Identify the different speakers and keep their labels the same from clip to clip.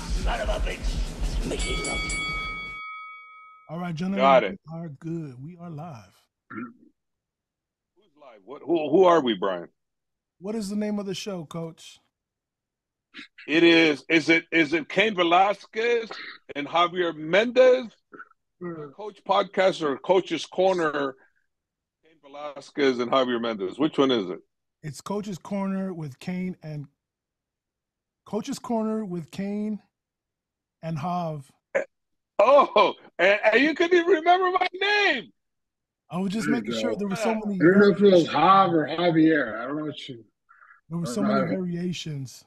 Speaker 1: Son of a bitch. Making love.
Speaker 2: All right, gentlemen,
Speaker 3: Got
Speaker 2: we
Speaker 3: it.
Speaker 2: are good. We are live.
Speaker 3: Who's live? Who are we, Brian?
Speaker 2: What is the name of the show, Coach?
Speaker 3: It is it Cain Velasquez and Javier Mendez, Coach Podcast, or Coach's Corner? Cain Velasquez and Javier Mendez. Which one is it?
Speaker 2: It's Coach's Corner with Kane and Coach's Corner with Kane and Hav.
Speaker 3: Oh, and you couldn't even remember my name.
Speaker 2: I was just
Speaker 4: There you
Speaker 2: making sure
Speaker 4: go.
Speaker 2: there were so many
Speaker 4: I don't know if it was
Speaker 2: variations.
Speaker 4: Hav or Javier. I don't know what you.
Speaker 2: There were
Speaker 4: Or
Speaker 2: so many
Speaker 4: Javier.
Speaker 2: variations.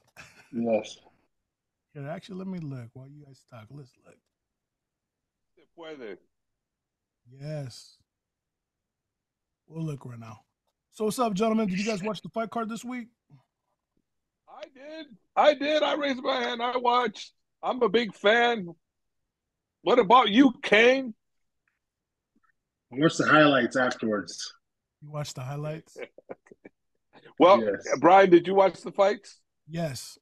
Speaker 4: Yes.
Speaker 2: Here, actually, let me look while you guys talk. Let's look.
Speaker 3: Se puede.
Speaker 2: Yes. We'll look right now. So what's up, gentlemen? Did you guys watch the fight card this week?
Speaker 3: I did. I did. I raised my hand. I watched. I'm a big fan. What about you, Kane?
Speaker 4: What's the highlights afterwards?
Speaker 2: You watched the highlights?
Speaker 3: Well,
Speaker 4: Yes.
Speaker 3: Brian, did you watch the fights?
Speaker 2: Yes.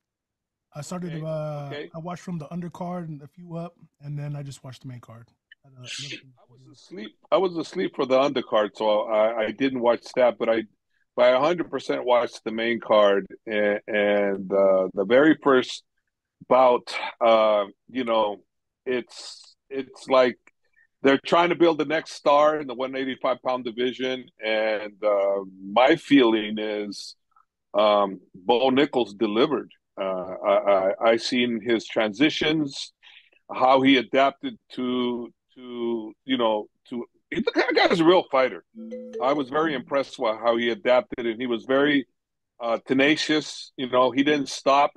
Speaker 2: I started
Speaker 3: Okay.
Speaker 2: I watched from the undercard and a few up, and then I just watched the main card.
Speaker 3: I was asleep. I was asleep for the undercard, so I didn't watch that. But I 100% watched the main card, and the very first bout. You know, it's like they're trying to build the next star in the 185-pound division, and my feeling is Bo Nichols delivered. I seen his transitions, how he adapted to the guy's a real fighter. I was very impressed with how he adapted, and he was very tenacious. You know, he didn't stop,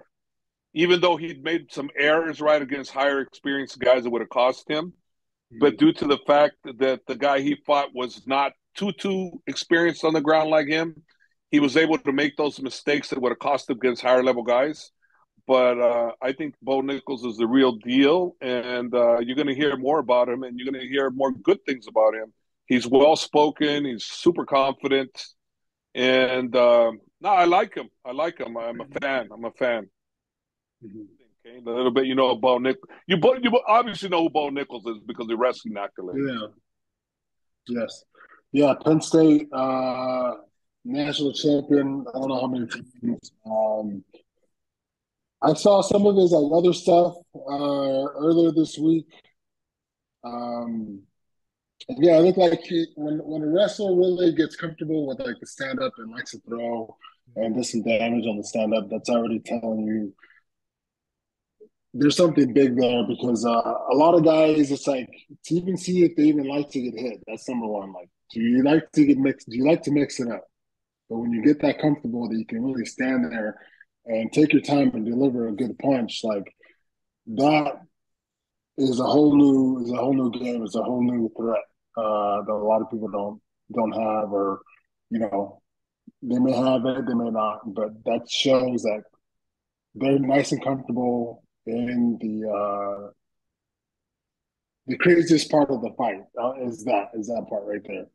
Speaker 3: even though he'd made some errors right against higher experienced guys that would have cost him. But due to the fact that the guy he fought was not too experienced on the ground like him, he was able to make those mistakes that would have cost him against higher level guys. But I think Bo Nichols is the real deal, and you're going to hear more about him, and you're going to hear more good things about him. He's well spoken. He's super confident, and no, I like him. I like him. I'm a fan. I'm a fan. Okay? A little bit, you know, Bo Nichols. You obviously know who Bo Nichols is because of wrestling accolades.
Speaker 4: Yeah. Yes. Yeah. Penn State national champion. I don't know how many times. I saw some of his like other stuff earlier this week. Um, and yeah, it looked like when a wrestler really gets comfortable with like the stand up and likes to throw and does some damage on the stand up, that's already telling you there's something big there because a lot of guys, it's like to even see if they even like to get hit. That's number one. Like, do you like to get mixed? Do you like to mix it up? But when you get that comfortable that you can really stand there and take your time and deliver a good punch, like that is a whole new game. It's a whole new threat that a lot of people don't have, or you know, they may have it, they may not, but that shows that they're nice and comfortable in the craziest part of the fight is that part right there.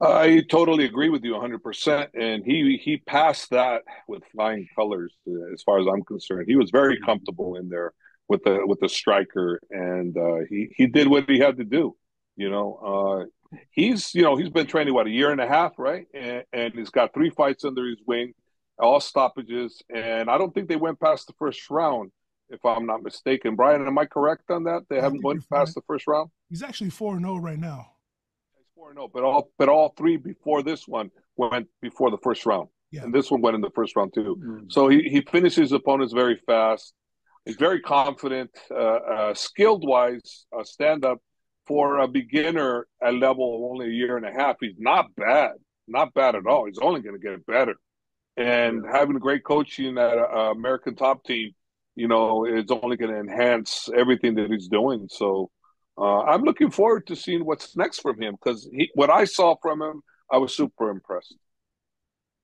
Speaker 3: I totally agree with you 100%, and he passed that with flying colors. As far as I'm concerned, he was very comfortable in there with the striker, and he did what he had to do. You know, he's been training what, a year and a half, right? And he's got 3 fights under his wing, all stoppages, and I don't think they went past the first round, if I'm not mistaken. Brian, am I correct on that? They
Speaker 2: I
Speaker 3: haven't
Speaker 2: think you're
Speaker 3: went
Speaker 2: fine.
Speaker 3: past the first round.
Speaker 2: He's actually 4-0 right now.
Speaker 3: 4-0, but all 3 before this one went before the first round,
Speaker 2: Yeah.
Speaker 3: and this one went in the first round too.
Speaker 4: Mm-hmm.
Speaker 3: So he finishes opponents very fast. He's very confident, skilled wise, stand up for a beginner at level of only a year and a half. He's not bad at all. He's only going to get better. And having great coaching at American Top Team, you know, it's only going to enhance everything that he's doing. So I'm looking forward to seeing what's next from him because what I saw from him, I was super impressed.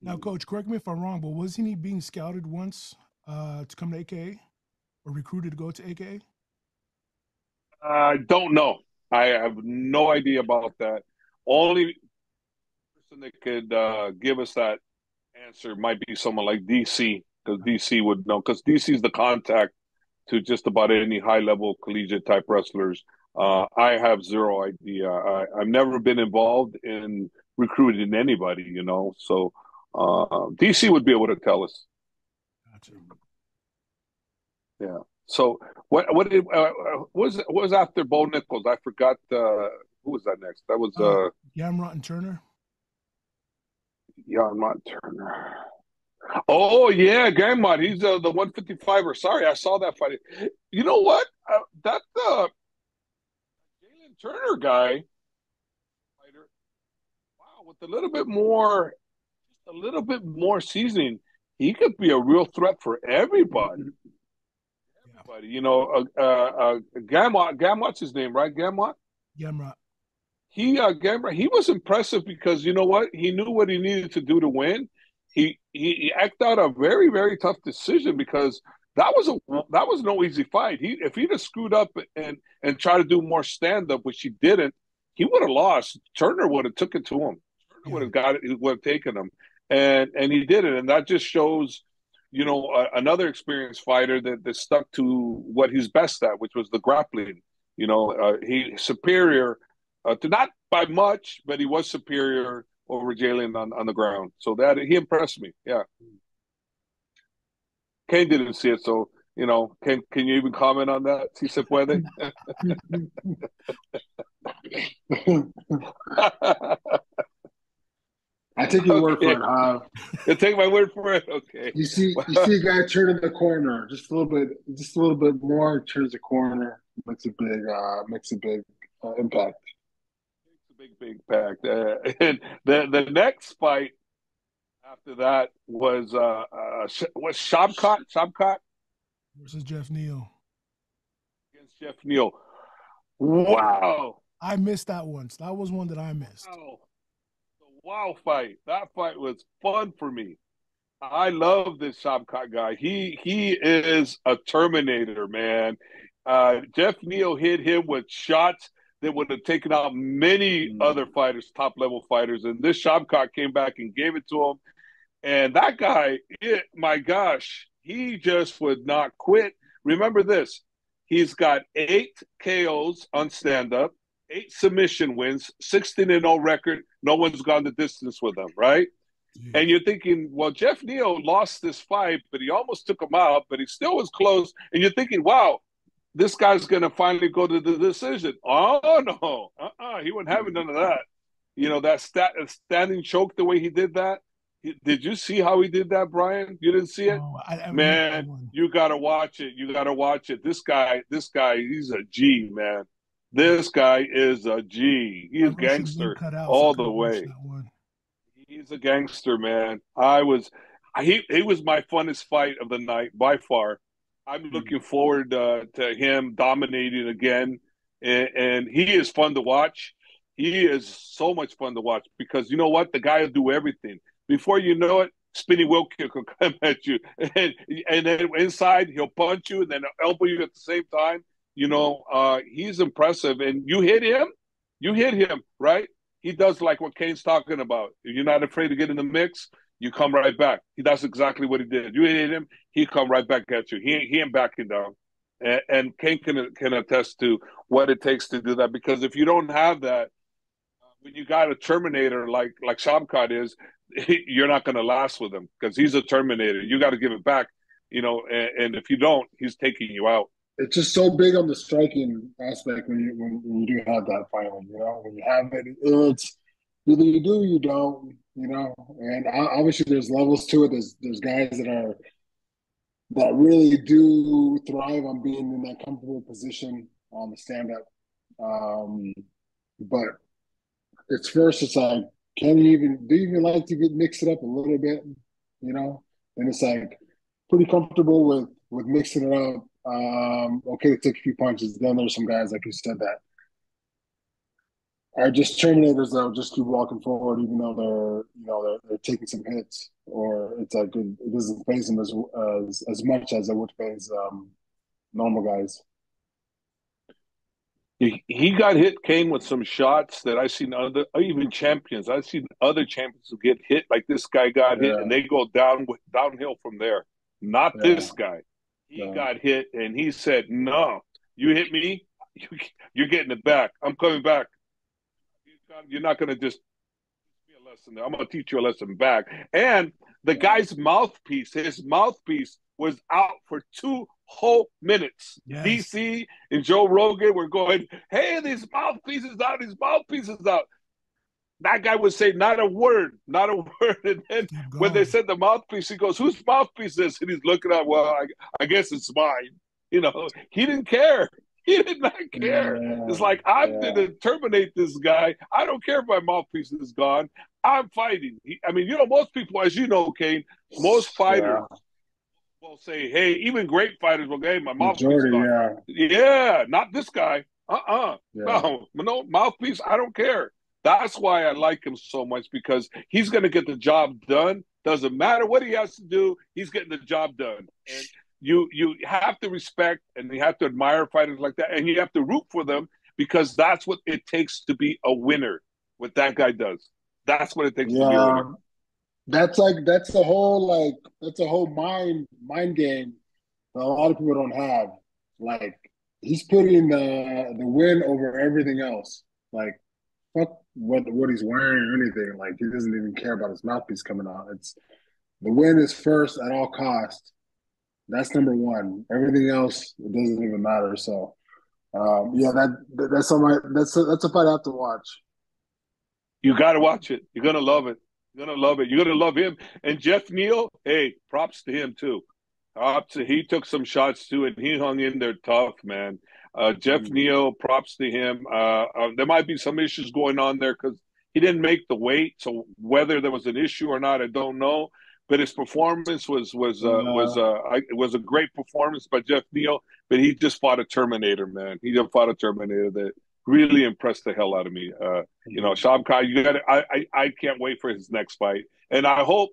Speaker 2: Now, Coach, correct me if I'm wrong, but wasn't he being scouted once to come to AKA or recruited to go to AKA?
Speaker 3: I don't know. I have no idea about that. Only person that could give us that answer might be someone like DC, because DC would know, because DC is the contact to just about any high level collegiate type wrestlers. I have zero idea. I've never been involved in recruiting anybody, you know. So DC would be able to tell us.
Speaker 2: Gotcha.
Speaker 3: Yeah. So what was after Bo Nichols? I forgot. Who was that next? That was
Speaker 2: Gamrot and Turner.
Speaker 3: Yarmont Turner. Oh yeah, Gamrot. He's the 155er. Sorry, I saw that fight. You know what? That Jalen Turner guy, fighter. Wow, with a little bit more seasoning, he could be a real threat for everybody. Everybody, you know, Gamrot's his name, right? Gamrot.
Speaker 2: Gamrot.
Speaker 3: Gamrot, he was impressive because you know what? He knew what he needed to do to win. He acted out a very, very tough decision because that was no easy fight. If he'd have screwed up and tried to do more stand up, which he didn't, he would have lost. Turner would have took it to him. Turner would have got it. He would have taken him, and he did it. And that just shows, you know, another experienced fighter that stuck to what he's best at, which was the grappling. You know, he's superior to not by much, but he was superior over Jalen on the ground. So that he impressed me. Yeah. Cain didn't see it, so you know, can you even comment on that? Si se puede.
Speaker 4: I take your word for it, Hav.
Speaker 3: You take my word for it. Okay.
Speaker 4: You see a guy turning the corner just a little bit more. Turns the corner, makes a big impact.
Speaker 3: Makes a big impact. And the next fight after that was Shabkat
Speaker 2: Versus Jeff Neal.
Speaker 3: Against Jeff Neal. Wow.
Speaker 2: I missed that once. That was one that I missed.
Speaker 3: Wow. Wow fight. That fight was fun for me. I love this Shabkat guy. He is a Terminator, man. Jeff Neal hit him with shots that would have taken out many other fighters, top level fighters. And this Shabkat came back and gave it to him. And that guy, my gosh, he just would not quit. Remember this. He's got 8 KOs on stand-up, 8 submission wins, 16-0 record. No one's gone the distance with him, right? Yeah. And you're thinking, well, Jeff Neal lost this fight, but he almost took him out, but he still was close. And you're thinking, wow, this guy's going to finally go to the decision. Oh, no. He wasn't having none of that. You know, that standing choke, the way he did that. Did you see how he did that, Brian? You didn't see it?
Speaker 2: Oh,
Speaker 3: man, you got to watch it. You got to watch it. This guy, he's a G, man. This guy is a G. He's gangster all the way. He's a gangster, man. He was my funnest fight of the night by far. I'm looking forward to him dominating again. And he is fun to watch. He is so much fun to watch because you know what? The guy will do everything. Before you know it, spinning wheel kick will come at you. And then inside, he'll punch you and then elbow you at the same time. You know, he's impressive. And you hit him, right? He does like what Cain's talking about. If you're not afraid to get in the mix, you come right back. That's exactly what he did. You hit him, he come right back at you. He ain't backing down. And Cain can attest to what it takes to do that. Because if you don't have that, when you got a Terminator like Shabkat is, you're not going to last with him because he's a Terminator. You got to give it back, you know, and if you don't, he's taking you out.
Speaker 4: It's just so big on the striking aspect when you do have that finally, you know, when you have it, it's either you do or you don't, you know, and obviously there's levels to it. There's guys that really do thrive on being in that comfortable position on the stand-up. But it's like, do you even like to mix it up a little bit, you know? And it's like pretty comfortable with mixing it up. Okay to take a few punches. Then there's some guys, like you said, that are just Terminators that'll just keep walking forward, even though they're taking some hits, or it's like it doesn't phase them as much as it would phase normal guys.
Speaker 3: He got hit, Cain, with some shots that I've seen even champions. I've seen other champions who get hit like this guy got hit, and they go downhill from there. Not this guy. He got hit, and he said, "No, you hit me, you're getting it back. I'm coming back. You're not going to just teach me a lesson. I'm going to teach you a lesson back." And the guy's mouthpiece, his mouthpiece, was out for 2 whole minutes.
Speaker 2: Yes.
Speaker 3: DC and Joe Rogan were going, "Hey, his mouthpiece is out. His mouthpiece is out." That guy would say not a word, not a word. And then when they said the mouthpiece, he goes, "Whose mouthpiece is this?" And he's looking up, "Well, I guess it's mine." You know, he didn't care. He did not care. It's like, I'm going to terminate this guy. I don't care if my mouthpiece is gone. I'm fighting. I mean, most people, as you know, Cain, most fighters will say, "Hey," even great fighters will go, "Hey, my mouthpiece is gone." Yeah, not this guy. No, mouthpiece, I don't care. That's why I like him so much, because he's going to get the job done. Doesn't matter what he has to do, he's getting the job done. And you have to respect and you have to admire fighters like that, and you have to root for them, because that's what it takes to be a winner. What that guy does, that's what it takes to be a winner.
Speaker 4: That's a whole mind game that a lot of people don't have. Like, he's putting the win over everything else. Like, fuck what he's wearing or anything. Like, he doesn't even care about his mouthpiece coming out. It's the win is first at all costs. That's number one. Everything else, it doesn't even matter. So, that's a fight I have to watch.
Speaker 3: You got to watch it. You're gonna love it. You're gonna love it. You're gonna love him. And Jeff Neal, hey, props to him too. He took some shots too, and he hung in there tough, man. Jeff Neal, props to him. There might be some issues going on there because he didn't make the weight. So whether there was an issue or not, I don't know. But his performance was a great performance by Jeff Neal. But he just fought a Terminator, man. He just fought a Terminator that really impressed the hell out of me. Shavkat, I can't wait for his next fight, and I hope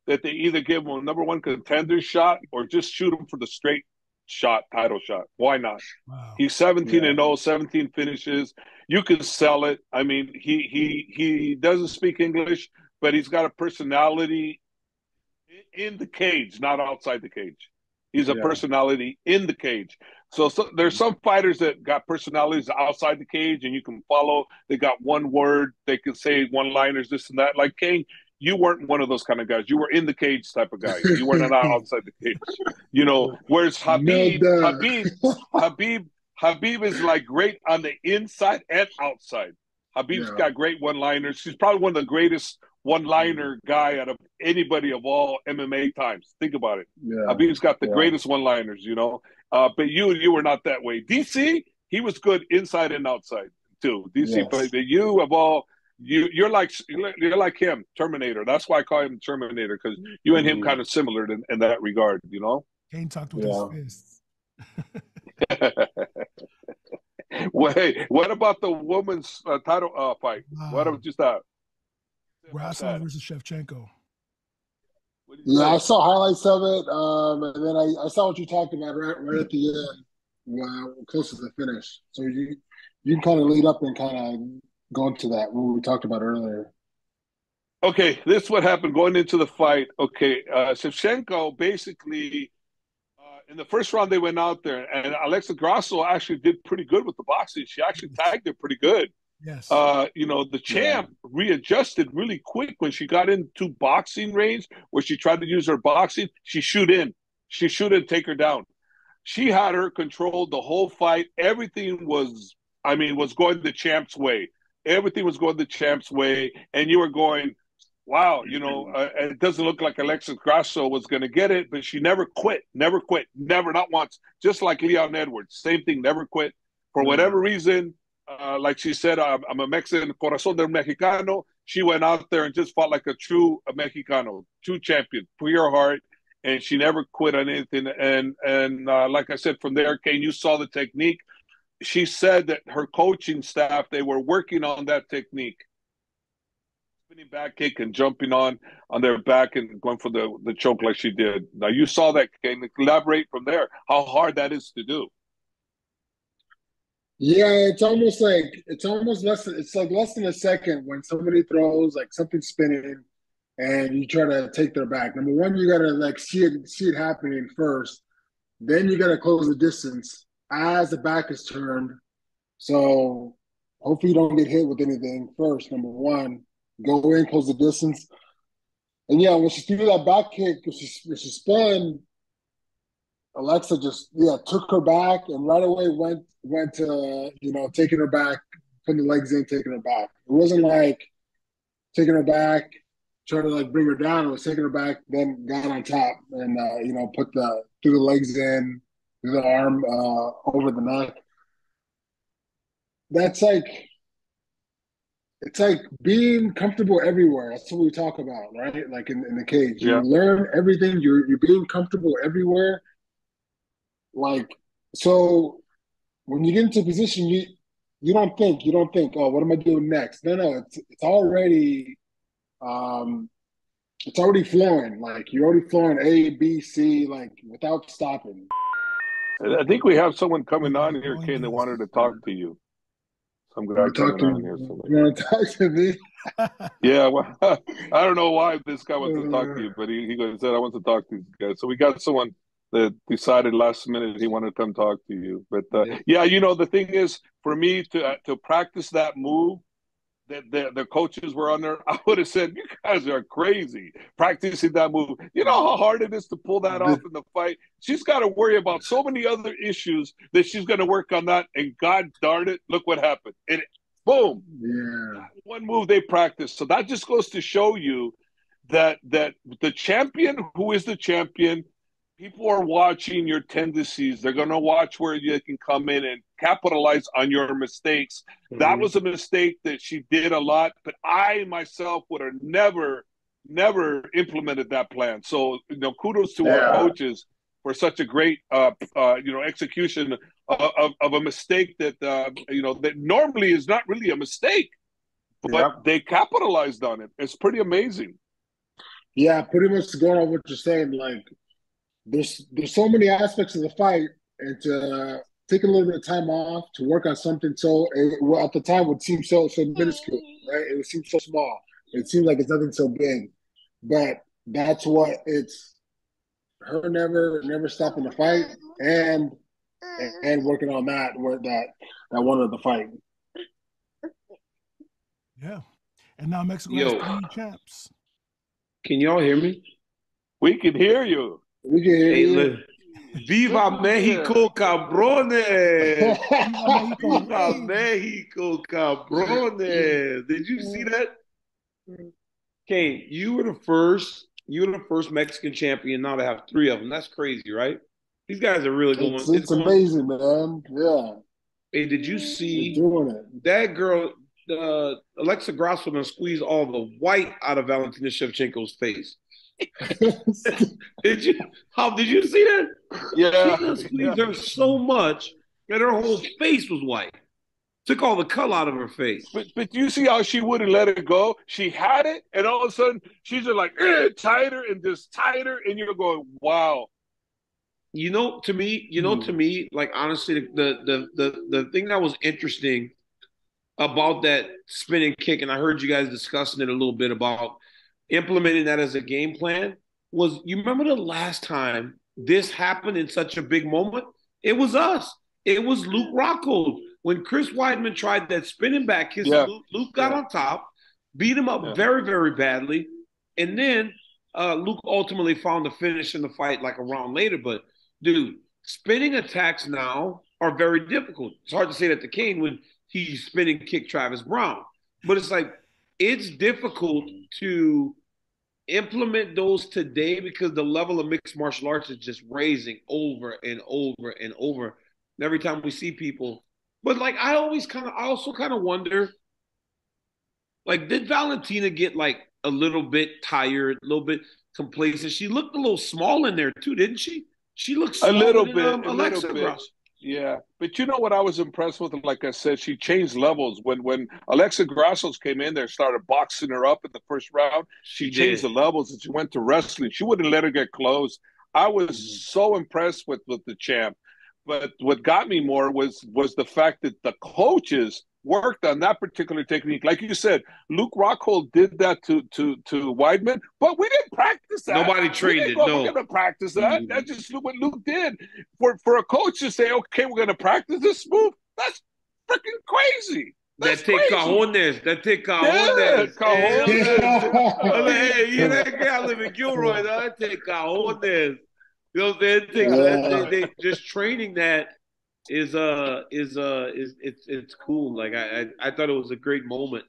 Speaker 3: that they either give him a number one contender shot or just shoot him for the straight shot, title shot. Why not?
Speaker 2: Wow.
Speaker 3: He's 17-0, 17 finishes. You can sell it. I mean, he doesn't speak English, but he's got a personality in the cage, not outside the cage. He's a personality in the cage. So there's some fighters that got personalities outside the cage, and you can follow. They got one word. They can say one-liners, this and that. Like Cain, you weren't one of those kind of guys. You were in the cage type of guy. You weren't outside the cage. Whereas Habib is like great on the inside and outside. Habib's got great one-liners. He's probably one of the greatest one-liner guy out of anybody of all MMA times. Think about it. Habib's got the greatest one-liners, but you were not that way. DC, he was good inside and outside too. DC, but you of all, you're like him, Terminator. That's why I call him Terminator, because you and him kind of similar in that regard,
Speaker 2: Cain talked with his fists.
Speaker 3: Wait, what about the women's title fight? What about just that?
Speaker 2: Grasso versus Shevchenko.
Speaker 4: Yeah, I saw highlights of it, and then I saw what you talked about right at the end, close to the finish. So you can kind of lead up and kind of go into that, what we talked about earlier.
Speaker 3: Okay, this is what happened going into the fight. Okay, Shevchenko basically, in the first round, they went out there, and Alexa Grasso actually did pretty good with the boxing. She actually tagged it pretty good.
Speaker 2: Yes.
Speaker 3: The champ readjusted really quick when she got into boxing range, where she tried to use her boxing. She shoot in, take her down. She had her controlled the whole fight. Everything was going the champ's way. Everything was going the champ's way, and you were going, wow, it doesn't look like Alexa Grasso was going to get it, but she never quit, never, not once. Just like Leon Edwards, same thing, never quit. For whatever reason, like she said, I'm a Mexican, corazón del mexicano. She went out there and just fought like a true Mexicano, true champion, pure heart, and she never quit on anything. And like I said, from there, Cain, you saw the technique. She said that her coaching staff, they were working on that technique. Spinning back kick and jumping on their back and going for the choke like she did. Now, you saw that, Cain. Elaborate from there, how hard that is to do.
Speaker 4: Yeah, it's less than a second when somebody throws like something spinning, and you try to take their back. Number one, you gotta like see it happening first. Then you gotta close the distance as the back is turned. So hopefully you don't get hit with anything first. Number one, go in, close the distance. And yeah, when she threw that back kick, when she spun, Alexa just took her back and right away went to taking her back, putting the legs in, taking her back. It wasn't like taking her back, trying to like bring her down. It was taking her back, then got on top and threw the legs in, threw the arm over the neck. That's like it's like being comfortable everywhere. That's what we talk about, right? Like in the cage, you learn everything. You're being comfortable everywhere. Like so, when you get into a position, you don't think, oh, what am I doing next? No, it's already flowing. Like you're already flowing A, B, C, like without stopping.
Speaker 3: I think we have someone coming on here, Cain, that wanted to talk to you. Some guy coming on here.
Speaker 4: You want to talk to me?
Speaker 3: Yeah, well, I don't know why this guy wants to talk to you, but he said, I want to talk to these guys. So we got someone that decided last minute he wanted to come talk to you. But the thing is, for me to practice that move, the coaches were on there, I would have said, you guys are crazy practicing that move. You know how hard it is to pull that off in the fight? She's got to worry about so many other issues that she's going to work on that. And God darn it, look what happened. And boom.
Speaker 4: Yeah.
Speaker 3: One move they practiced. So that just goes to show you that the champion, who is the champion, people are watching your tendencies. They're going to watch where you can come in and capitalize on your mistakes. Mm-hmm. That was a mistake that she did a lot, but I myself would have never implemented that plan. So, kudos to our coaches for such a great, execution of a mistake that, that normally is not really a mistake, but they capitalized on it. It's pretty amazing.
Speaker 4: Yeah, pretty much going on what you're saying, like, there's so many aspects of the fight, and to take a little bit of time off to work on something at the time would seem so minuscule, right? It would seem so small. It seems like it's nothing so big, but that's what it's her never stopping the fight and working on that one of the fight.
Speaker 2: Yeah, and now Mexico has 3 champs.
Speaker 5: Can y'all hear me?
Speaker 3: We can hear you.
Speaker 4: We can hear you.
Speaker 5: Viva Mexico, cabrones! Viva Mexico, cabrones! Did you see that? Cain, you were the first Mexican champion now to have 3 of them. That's crazy, right? These guys are really going.
Speaker 4: It's amazing, man. Yeah.
Speaker 5: Hey, did you see
Speaker 4: doing it?
Speaker 5: That girl, Alexa Grasso, gonna squeeze all the white out of Valentina Shevchenko's face? Did you see that?
Speaker 3: Yeah.
Speaker 5: She squeezed her so much that her whole face was white. Took all the color out of her face.
Speaker 3: But you see how she wouldn't let it go? She had it, and all of a sudden she's just like tighter and just tighter, and you're going, wow.
Speaker 5: To me, like honestly, the thing that was interesting about that spinning kick, and I heard you guys discussing it a little bit about implementing that as a game plan, was you remember the last time this happened in such a big moment? It was us. It was Luke Rockhold. When Chris Weidman tried that spinning back kick, Luke got on top, beat him up very, very badly, and then Luke ultimately found the finish in the fight like a round later. But, dude, spinning attacks now are very difficult. It's hard to say that to Cain when he's spinning kick Travis Brown. But it's like, it's difficult to implement those today because the level of mixed martial arts is just raising over and over and over. And every time we see people. But like I also kind of wonder, like, did Valentina get like a little bit tired, a little bit complacent? She looked a little small in there too, didn't she? She looked
Speaker 3: a little
Speaker 5: bit.
Speaker 3: Alexa. Yeah, but you know what I was impressed with? Like I said, she changed levels. When Alexa Grassos came in there, started boxing her up in the first round, she changed the levels and she went to wrestling. She wouldn't let her get close. I was so impressed with the champ. But what got me more was the fact that the coaches worked on that particular technique. Like you said, Luke Rockhold did that to Weidman, but we didn't practice that.
Speaker 5: Nobody trained it. No,
Speaker 3: we're going to practice that. That's just what Luke did. For a coach to say, okay, we're going to practice this move, that's freaking crazy. That's
Speaker 5: that take cajones. That take cajones. Hey, you that guy I live in Gilroy. That take cajones. You know what I'm saying? They just training that is it's cool. Like I thought it was a great moment.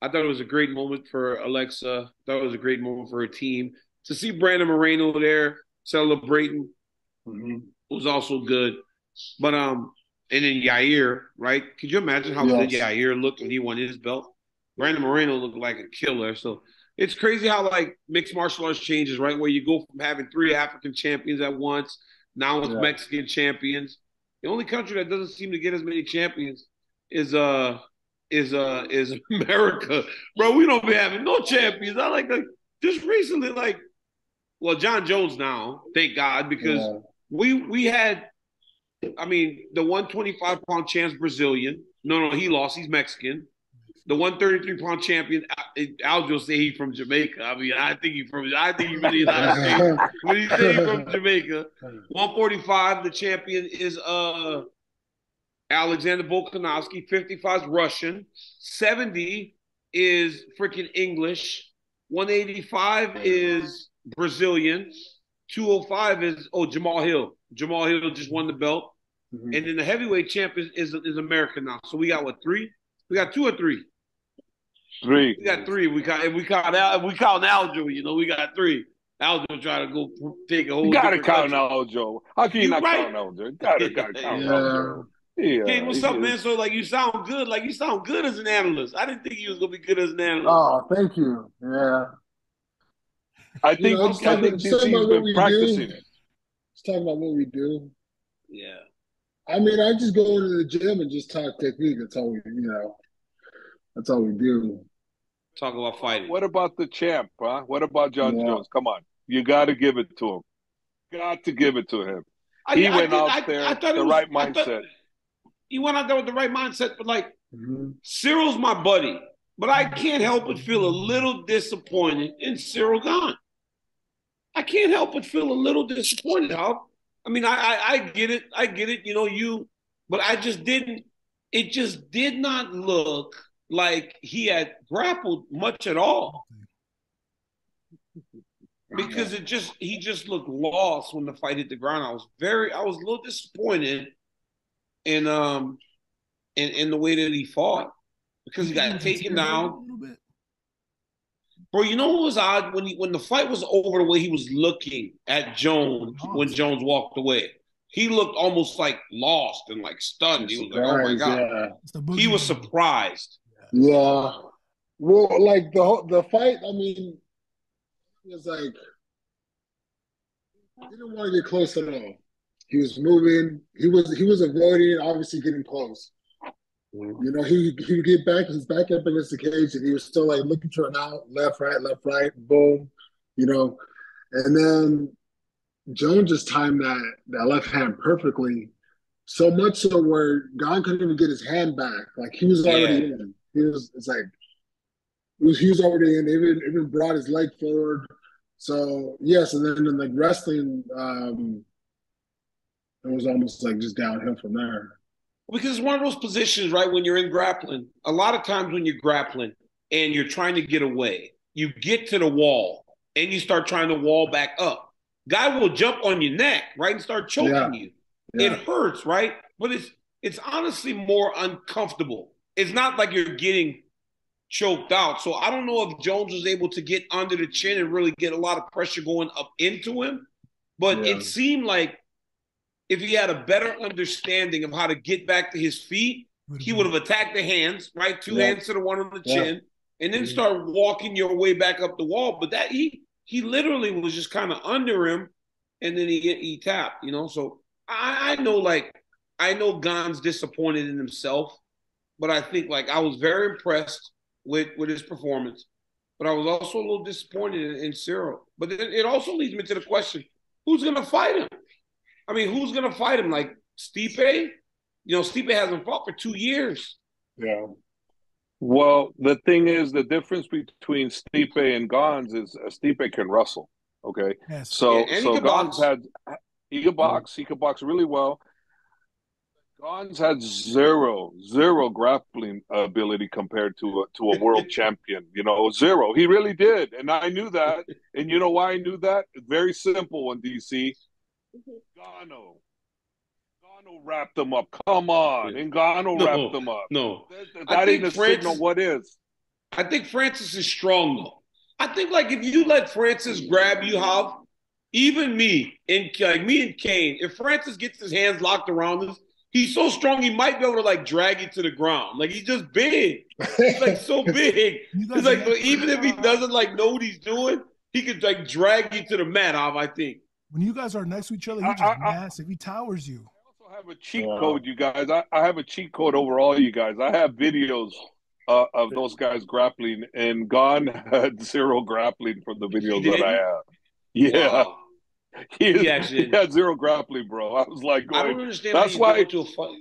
Speaker 5: I thought it was a great moment for Alexa. I thought it was a great moment for her team. To see Brandon Moreno there celebrating was also good. But and then Javier, right? Could you imagine how good Javier looked when he won his belt? Brandon Moreno looked like a killer. So it's crazy how like mixed martial arts changes, right? Where you go from having 3 African champions at once, now with Mexican champions. The only country that doesn't seem to get as many champions is America, bro. We don't be having no champions. I like just recently, like, well, John Jones now, thank God, because we had. I mean, the 125-pound champ Brazilian. No, he lost. He's Mexican. The 133-pound champion, Aljo say he's from Jamaica. I mean, I think he's from the United States. But he say he's from Jamaica. 145, the champion is Alexander Volkanovski. 55 is Russian. 70 is freaking English. 185 is Brazilian. 205 is Jamal Hill. Jamal Hill just won the belt. And then the heavyweight champ is American now. So we got what, 3? We got 2 or 3?
Speaker 3: 3.
Speaker 5: We got 3. We caught Aljo. You know, we got 3. Aljo trying to go take a whole.
Speaker 3: You gotta count Aljo. How can you not count Aljo? Gotta count Aljo.
Speaker 5: Yeah, hey, what's up, man? So like, you sound good. Like, you sound good as an analyst. I didn't think you was gonna be good as an analyst.
Speaker 4: Oh, thank you. Yeah.
Speaker 3: I think DC's been practicing it.
Speaker 4: Let's talk about what we do.
Speaker 5: Yeah.
Speaker 4: I mean, I just go into the gym and just talk technique. That's all we do.
Speaker 5: Talk about fighting.
Speaker 3: What about the champ, huh? What about John Jones? Come on. You got to give it to him. Got to give it to him. He went out there with the right mindset.
Speaker 5: He went out there with the right mindset, but like, Cyril's my buddy, but I can't help but feel a little disappointed in Cyril Gane. I can't help but feel a little disappointed, Hub. I mean, I get it. I get it. You know, but I just didn't. It just did not look like he had grappled much at all. Because he just looked lost when the fight hit the ground. I was a little disappointed in the way that he fought, because he got taken down. Bro, you know what was odd? When the fight was over, the way he was looking at Jones when Jones walked away, he looked almost like lost and like stunned. He was like, "Oh my God!" Yeah. He was surprised.
Speaker 4: Yeah. Well, like the fight, I mean, it was like he didn't want to get close at all. He was moving. He was avoiding, obviously getting close. You know, he would get back, he's back up against the cage, and he was still like looking for an out, left, right, boom, you know. And then Jones just timed that left hand perfectly, so much so where Gane couldn't even get his hand back. Like, he was already in. He was already in. Even brought his leg forward. So yes, and then in like wrestling, it was almost like just downhill from there.
Speaker 5: Because it's one of those positions, right, when you're in grappling, a lot of times when you're grappling and you're trying to get away, you get to the wall and you start trying to wall back up. Guy will jump on your neck, right, and start choking you. Yeah. It hurts, right? But it's honestly more uncomfortable. It's not like you're getting choked out. So I don't know if Jones was able to get under the chin and really get a lot of pressure going up into him. But it seemed like if he had a better understanding of how to get back to his feet, he would have attacked the hands, right? 2 hands to the one on the chin, and then start walking your way back up the wall. But that he literally was just kind of under him, and then he tapped, you know. So I know Gane's disappointed in himself, but I think, like, I was very impressed with his performance, but I was also a little disappointed in Cyril. But it also leads me to the question, who's going to fight him? I mean, who's going to fight him? Like, Stipe? You know, Stipe hasn't fought for 2 years.
Speaker 4: Yeah.
Speaker 3: Well, the thing is, the difference between Stipe and Gons is Stipe can wrestle. Okay,
Speaker 2: Yes.
Speaker 5: Yeah,
Speaker 3: so
Speaker 5: and he could
Speaker 3: Gons
Speaker 5: box.
Speaker 3: had he could box really well. Gons had zero grappling ability compared to a world champion. You know, zero. He really did, and I knew that. And you know why I knew that? Very simple. One DC, Gano. Ngannou wrapped them up. Come on, Ngannou wrapped
Speaker 5: No,
Speaker 3: them up.
Speaker 5: no. I
Speaker 3: That ain't
Speaker 5: think
Speaker 3: a signal.
Speaker 5: Francis.
Speaker 3: What is?
Speaker 5: I think Francis is strong though. I think like if you let Francis grab you, how even me and like me and Cain, if Francis gets his hands locked around us, he's so strong he might be able to like drag you to the ground. Like he's just big. He's like so big.
Speaker 2: You
Speaker 5: It's
Speaker 2: guys are
Speaker 5: like
Speaker 2: next,
Speaker 5: even if he doesn't like know what he's doing, he could like drag you to the mat off. I think.
Speaker 2: when you guys are next to each other,
Speaker 3: I,
Speaker 2: he's just
Speaker 3: I
Speaker 2: massive. He towers you.
Speaker 3: also have a cheat
Speaker 4: Yeah.
Speaker 3: code, you guys. I have a cheat code over all you guys. I have videos of those guys grappling, and Gon had zero grappling from the
Speaker 5: He
Speaker 3: videos that I
Speaker 5: did.
Speaker 3: have. Yeah,
Speaker 5: Wow. He
Speaker 3: he
Speaker 5: actually.
Speaker 3: had zero grappling, bro. I was like
Speaker 5: I
Speaker 3: going.
Speaker 5: don't understand how
Speaker 3: That's
Speaker 5: you
Speaker 3: why
Speaker 5: go into a fight.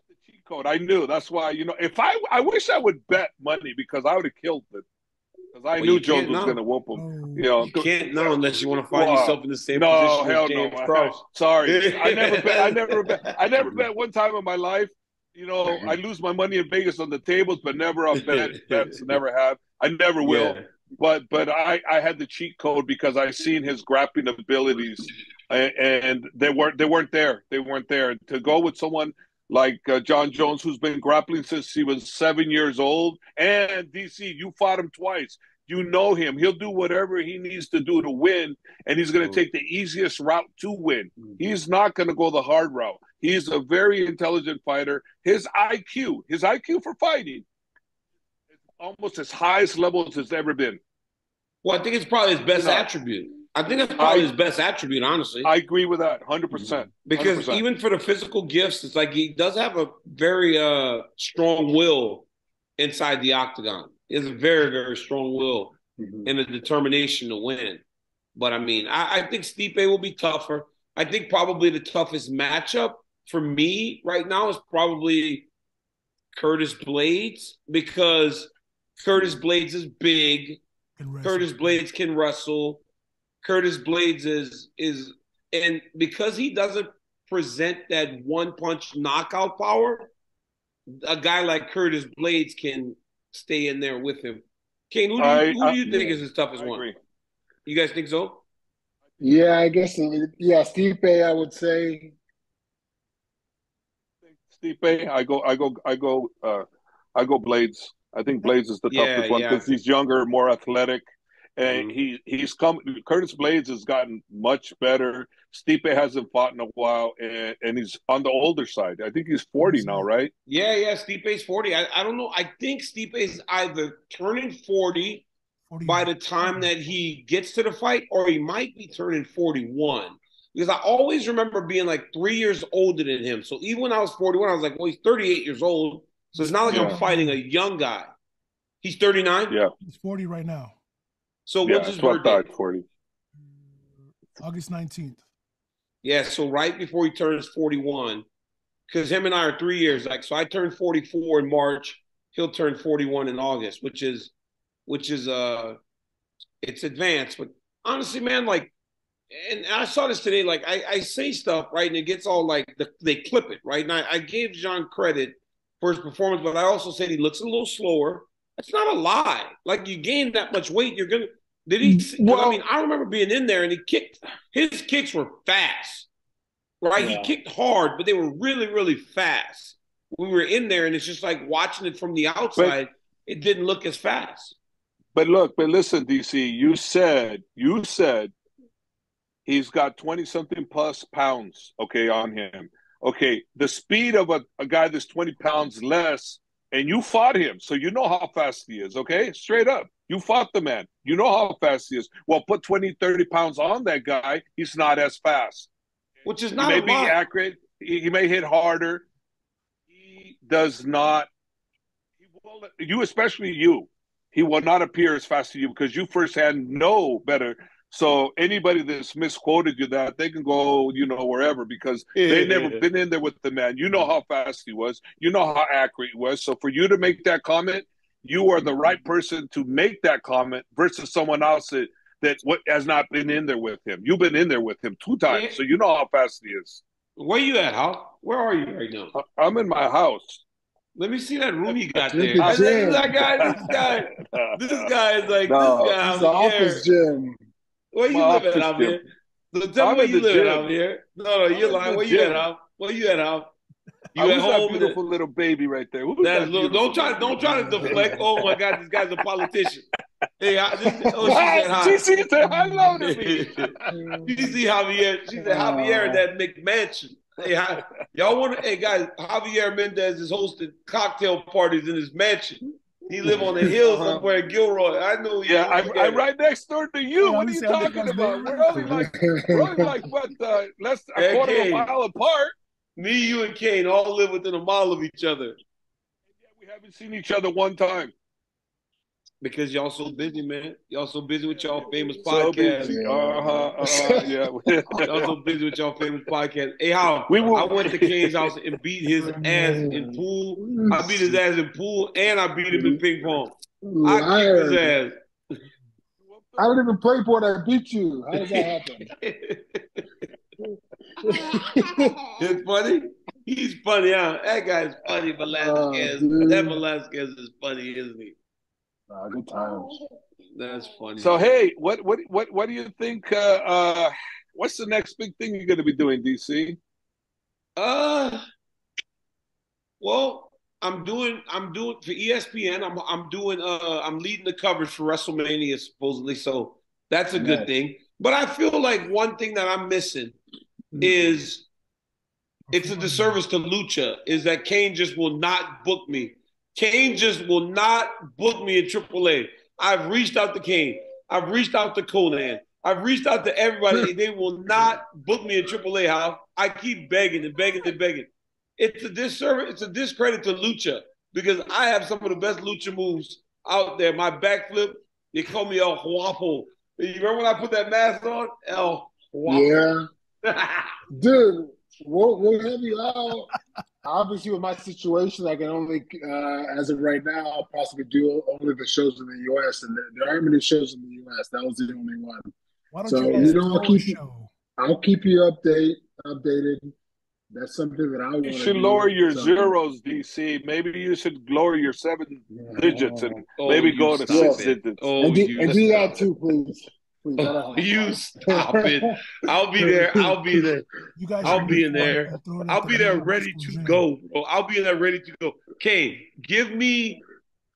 Speaker 3: the cheat code. I knew. That's why if I wish I would bet money because I would have killed it because I
Speaker 5: Well,
Speaker 3: knew
Speaker 5: you
Speaker 3: Jones
Speaker 5: can't
Speaker 3: was going to
Speaker 5: now.
Speaker 3: whoop him.
Speaker 2: Oh,
Speaker 3: You know,
Speaker 5: You can't now unless you want to find
Speaker 3: wow.
Speaker 5: yourself in the same
Speaker 3: No,
Speaker 5: position as
Speaker 3: hell no.
Speaker 5: James Krause.
Speaker 3: Sorry, I never bet. I never bet one time in my life. You know, I lose my money in Vegas on the tables, but never on bets. Never have. I never will.
Speaker 5: Yeah.
Speaker 3: But I had the cheat code because I seen his grappling abilities, and they weren't there. They weren't there. To go with someone like John Jones, who's been grappling since he was 7 years old, and DC, you fought him twice. You know him. He'll do whatever he needs to do to win, and he's going to take the easiest route to win. He's not going to go the hard route. He's a very intelligent fighter. His IQ for fighting, is almost as highest level as it's ever been.
Speaker 5: Well, I think it's probably his best attribute. I think that's probably his best attribute, honestly.
Speaker 3: I agree with that 100%.
Speaker 5: Because even for the physical gifts, it's like he does have a very strong will inside the octagon. He has a very, very strong will and a determination to win. But I mean, I think Stipe will be tougher. I think probably the toughest matchup for me right now is probably Curtis Blades because Curtis Blades is big. Curtis Blades can wrestle. Curtis Blades is and because he doesn't present that one punch knockout power, a guy like Curtis Blades can stay in there with him. Kane, who do you think is his toughest one?
Speaker 3: Agree.
Speaker 5: You guys think so?
Speaker 4: Yeah, I guess. Yeah, Stipe, I would say.
Speaker 3: Stipe, I go Blades. I think Blades is the toughest one because he's younger, more athletic, and he's come. Curtis Blades has gotten much better. Stipe hasn't fought in a while, and he's on the older side. I think he's 40 now, right?
Speaker 5: Yeah. Stipe's 40. I don't know. I think Stipe's either turning 40 by the time that he gets to the fight, or he might be turning 41. Because I always remember being like 3 years older than him. So even when I was 41, I was like, well, he's 38 years old. So it's not like I'm fighting a young guy. He's 39?
Speaker 3: Yeah.
Speaker 2: He's 40 right now.
Speaker 5: So what's his birthday?
Speaker 3: 40.
Speaker 2: August 19th.
Speaker 5: Yeah, so right before he turns 41, because him and I are 3 years. Like, so I turned 44 in March. He'll turn 41 in August, which is it's advanced. But honestly, man, like, and I saw this today, like I say stuff, right? And it gets all like, they clip it, right? And I gave Jean credit for his performance, but I also said he looks a little slower. That's not a lie. Like, you gain that much weight, you're going to, did he, well, I mean, I remember being in there and his kicks were fast, right? Yeah. He kicked hard, but they were really, really fast. We were in there and it's just like watching it from the outside, it didn't look as fast.
Speaker 3: But listen, DC, you said he's got 20-something plus pounds, okay, on him. Okay, the speed of a guy that's 20 pounds less, and you fought him, so you know how fast he is, okay? Straight up. You fought the man. You know how fast he is. Well, put 20, 30 pounds on that guy, he's not as fast.
Speaker 5: Which is not
Speaker 3: He may be accurate. He may hit harder. He does not. Especially you. He will not appear as fast as you because you firsthand know better. So anybody that's misquoted you that, they can go, wherever, because they never been in there with the man. You know how fast he was. You know how accurate he was. So for you to make that comment, you are the right person to make that comment versus someone else that has not been in there with him. You've been in there with him 2 times, so you know how fast he is.
Speaker 5: Where you at, Hal? Where are you right now?
Speaker 3: I'm in my house.
Speaker 5: Let me see that room you got there.
Speaker 4: This
Speaker 5: guy is like,
Speaker 3: No,
Speaker 5: this guy.
Speaker 4: It's the office gym.
Speaker 5: Where you live at, Javier? Tell me where you live at, Javier. No, you're lying. Where you at, Hal? Where you at, Hal? You at home?
Speaker 3: That beautiful little baby right there.
Speaker 5: Don't try to deflect. Oh my God, this guy's a politician. Hey, she said hi.
Speaker 3: She said hello to me.
Speaker 5: You see Javier? She said Javier in that McMansion. Hey, y'all want to? Hey guys, Javier Mendez is hosting cocktail parties in his mansion. He live on the hill somewhere in Gilroy. I know.
Speaker 3: Yeah, I'm right next door to you. What are you talking about? We're only like what? Less a quarter of a mile apart.
Speaker 5: Me, you, and Cain all live within a mile of each other.
Speaker 3: Yeah, we haven't seen each other one time.
Speaker 5: Because y'all so busy, man. Y'all so busy with y'all famous podcast.
Speaker 3: Yeah.
Speaker 5: Y'all so busy with y'all famous podcast. Hey, Hal, I went to Cain's house and beat his ass in pool. I beat his ass in pool, and I beat him in ping pong. I kicked his ass.
Speaker 4: I didn't even play for it. I beat you. How does that happen?
Speaker 5: It's funny. He's funny, huh? That guy's funny, Velasquez. That Velasquez is funny, isn't he?
Speaker 4: Good times.
Speaker 5: That's funny.
Speaker 3: So hey, what do you think? What's the next big thing you're going to be doing, DC?
Speaker 5: Well, I'm doing for ESPN. I'm leading the coverage for WrestleMania supposedly. So that's a good thing. But I feel like one thing that I'm missing is it's a disservice to Lucha is that Cain just will not book me. Cain just will not book me in AAA. I've reached out to Cain. I've reached out to Conan. I've reached out to everybody. They will not book me in AAA, Hal. I keep begging and begging and begging. It's a disservice. It's a discredit to Lucha because I have some of the best Lucha moves out there. My backflip, they call me El Guapo. You remember when I put that mask on? El Guapo.
Speaker 4: Yeah. Dude, we'll have you out. Obviously, with my situation, I can only, as of right now, I'll possibly do only the shows in the U.S. And there aren't many shows in the U.S. That was the only one.
Speaker 2: Why don't
Speaker 4: so I'll keep you updated. That's something that I want.
Speaker 3: You should lower your zeros, DC. Maybe you should lower your 7 digits and maybe go to 6 digits.
Speaker 4: And do that too, please.
Speaker 5: You stop it. I'll be there. I'll be there. I'll be in there. I'll be there ready to go, bro. I'll be in there ready to go. Cain,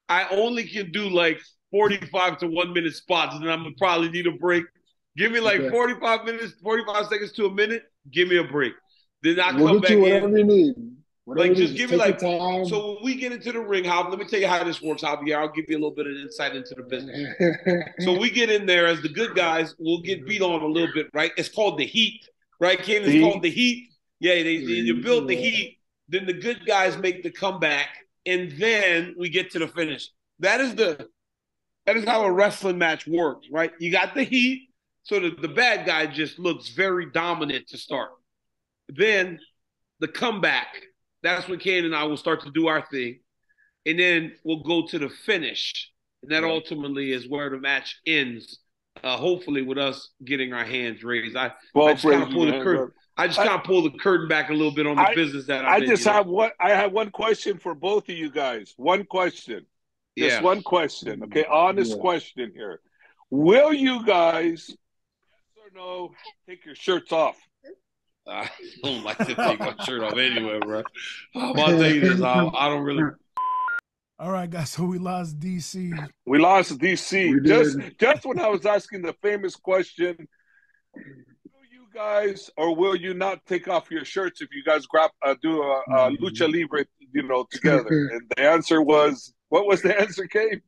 Speaker 5: I only can do like 45 to 1 minute spots, and then I'm going to probably need a break. Give me like 45 minutes, 45 seconds to a minute. Give me a break. Then I'll come back in.
Speaker 4: Whatever you need.
Speaker 5: Just give me like time. So when we get into the ring, let me tell you how this works, Javier. I'll give you a little bit of insight into the business. So we get in there as the good guys. We'll get beat on a little bit, right? It's called the heat, right? Cain, it's called the heat. Yeah, you build the heat. Then the good guys make the comeback, and then we get to the finish. That is how a wrestling match works, right? You got the heat, so the bad guy just looks very dominant to start. Then the comeback. That's when Cain and I will start to do our thing. And then we'll go to the finish. And that ultimately is where the match ends, hopefully with us getting our hands raised. I just kind of pull the curtain back a little bit on the business that
Speaker 3: I have one question for both of you guys. One question. Just one question. Okay, honest question here. Will you guys, yes or no, take your shirts off?
Speaker 5: I don't like to take my shirt off anyway, bro. I'll tell you this. I don't really.
Speaker 2: All right, guys. So we lost DC.
Speaker 3: We lost DC. Just when I was asking the famous question, will you guys or will you not take off your shirts if you guys do a lucha libre, together? And the answer was, what was the answer, Cain?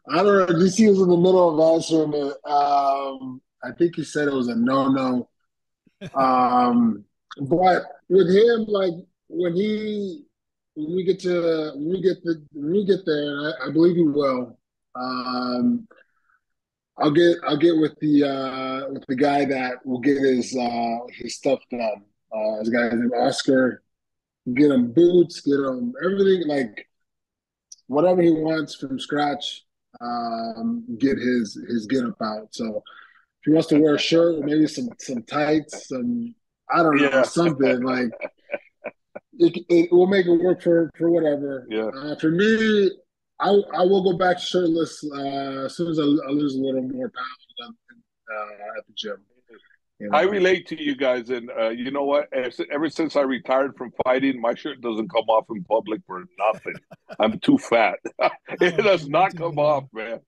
Speaker 4: I don't know. DC was in the middle of answering it. I think he said it was a no. But with him, like when we get there, and I believe he will. I'll get with the guy that will get his stuff done. His guy's name Oscar. Get him boots, get him everything, like whatever he wants from scratch. Get his get up out. So if he wants to wear a shirt, maybe some tights, I don't know,
Speaker 3: Yeah.
Speaker 4: something like it will make it work for whatever.
Speaker 3: Yeah.
Speaker 4: For me, I will go back shirtless as soon as I lose a little more pounds at the gym. You
Speaker 3: I
Speaker 4: know?
Speaker 3: relate to you guys, and you know what? Ever since I retired from fighting, my shirt doesn't come off in public for nothing. I'm too fat. It does not come off, man.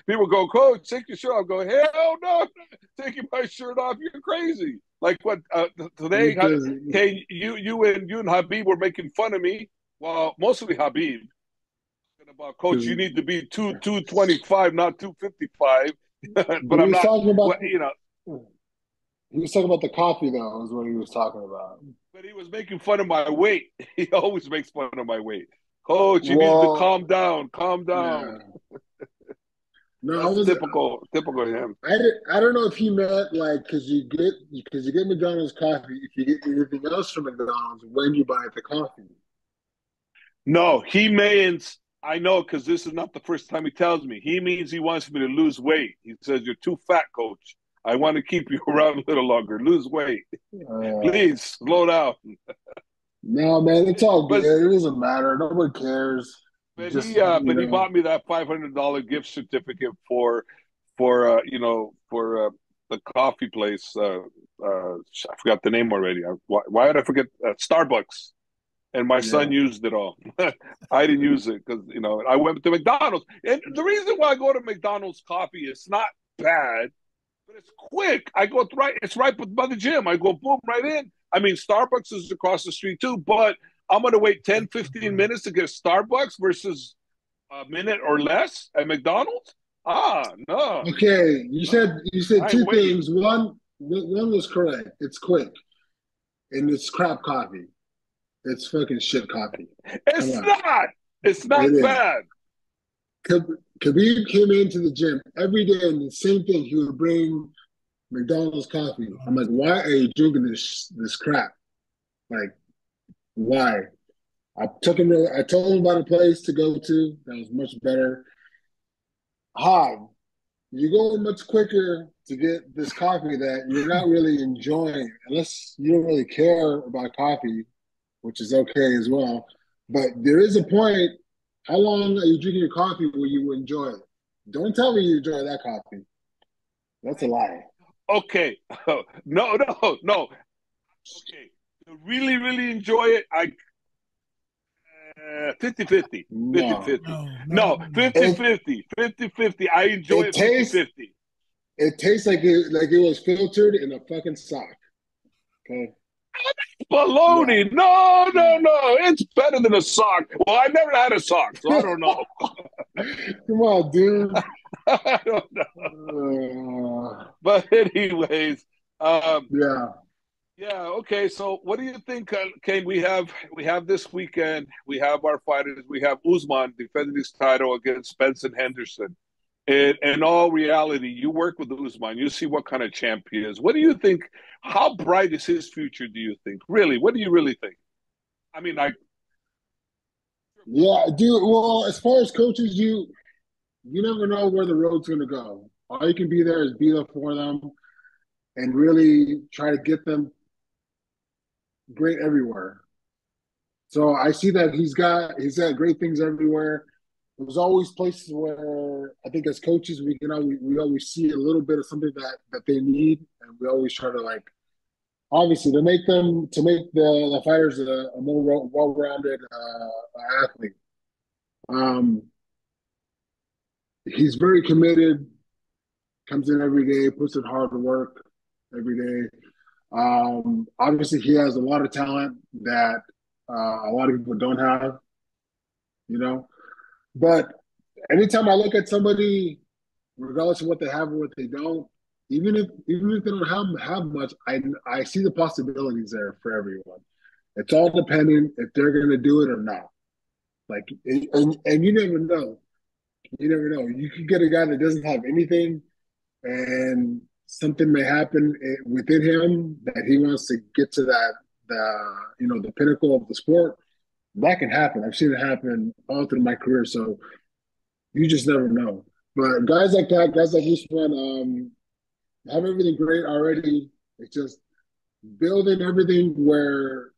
Speaker 3: People go, Coach, take your shirt off. I go, hell no, taking my shirt off. You're crazy. Like what? Today, okay, you and Habib were making fun of me. Well, mostly Habib. About Coach, you need to be 225, not 255. But I'm not.
Speaker 4: Talking about,
Speaker 3: well, you know.
Speaker 4: He was talking about the coffee, though, is what he was talking about.
Speaker 3: But he was making fun of my weight. He always makes fun of my weight. Coach, you need to calm down. Calm down.
Speaker 4: Yeah. No,
Speaker 3: That's typical of him.
Speaker 4: I don't know if he meant like because you get McDonald's coffee. If you get anything else from McDonald's, when you buy the coffee.
Speaker 3: No, he means, I know, because this is not the first time he tells me. He means he wants me to lose weight. He says, you're too fat, Coach. I want to keep you around a little longer. Lose weight. Please, slow down.
Speaker 4: No, man, it's all good. It doesn't matter. Nobody cares.
Speaker 3: But he bought me that $500 gift certificate for the coffee place. I forgot the name already. Why did I forget? Starbucks. And my son used it all. I didn't use it because, I went to McDonald's. And the reason why I go to McDonald's coffee, it's not bad, but it's quick. It's right by the gym. I go, boom, right in. I mean, Starbucks is across the street too, but I'm going to wait 10, 15 minutes to get Starbucks versus a minute or less at McDonald's? No.
Speaker 4: Okay, you said two things. One was correct. It's quick. And it's crap coffee. It's fucking shit coffee.
Speaker 3: It's not. It's not bad.
Speaker 4: Khabib came into the gym every day and the same thing. He would bring McDonald's coffee. I'm like, why are you drinking this crap? Like, why? I told him about a place to go to that was much better. You go much quicker to get this coffee that you're not really enjoying, unless you don't really care about coffee, which is okay as well. But there is a point. How long are you drinking your coffee where you enjoy it? Don't tell me you enjoy that coffee. That's a lie.
Speaker 3: Okay. No. Okay. To really, really enjoy it, 50-50. 50-50. No, 50-50. 50-50. I enjoy it 50-50.
Speaker 4: It tastes like it was filtered in a fucking sock. Okay.
Speaker 3: Baloney. Yeah. No. It's better than a sock. Well, I never had a sock, so I don't know.
Speaker 4: Come on, dude.
Speaker 3: I don't know. But anyways, yeah. Okay. So, what do you think, Cain? We have this weekend. We have our fighters. We have Usman defending his title against Benson Henderson. In all reality, you work with Usman. You see what kind of champ he is. What do you think? How bright is his future? Do you think? Really? What do you really think? I mean,
Speaker 4: yeah, dude. Well, as far as coaches, you never know where the road's going to go. All you can be there is be there for them, and really try to get them great everywhere. So I see that he's got great things everywhere. There's always places where I think as coaches we always see a little bit of something that they need, and we always try to obviously to make the fighters a more well-rounded athlete. He's very committed, comes in every day, puts in hard work every day. Obviously, he has a lot of talent that a lot of people don't have, But anytime I look at somebody, regardless of what they have or what they don't, even if they don't have much, I see the possibilities there for everyone. It's all dependent if they're going to do it or not. And you never know. You never know. You could get a guy that doesn't have anything, and something may happen within him that he wants to get to the pinnacle of the sport. That can happen. I've seen it happen all through my career. So you just never know. But guys like that, guys like Usman, have everything great already. It's just building everything where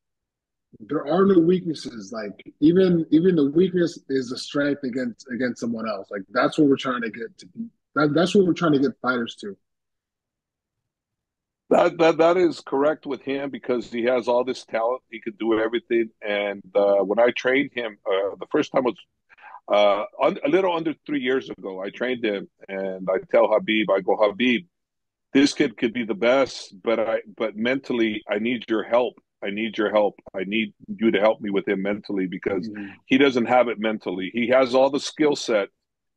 Speaker 4: there are no weaknesses. Like even the weakness is a strength against someone else. Like that's what we're trying to get to. That's what we're trying to get fighters to.
Speaker 3: That is correct with him because he has all this talent. He could do everything. And when I trained him, the first time was a little under 3 years ago. I trained him, and I tell Habib, I go, Habib, this kid could be the best, but mentally, I need your help. I need your help. I need you to help me with him mentally because he doesn't have it mentally. He has all the skill set,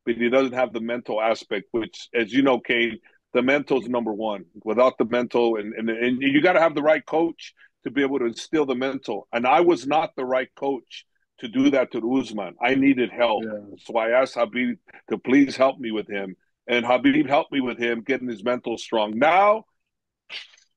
Speaker 3: but he doesn't have the mental aspect, which, as you know, Kane, the mental is number one. Without the mental, and you got to have the right coach to be able to instill the mental. And I was not the right coach to do that to Usman. I needed help.
Speaker 4: Yeah.
Speaker 3: So I asked Habib to please help me with him. And Habib helped me with him getting his mental strong. Now,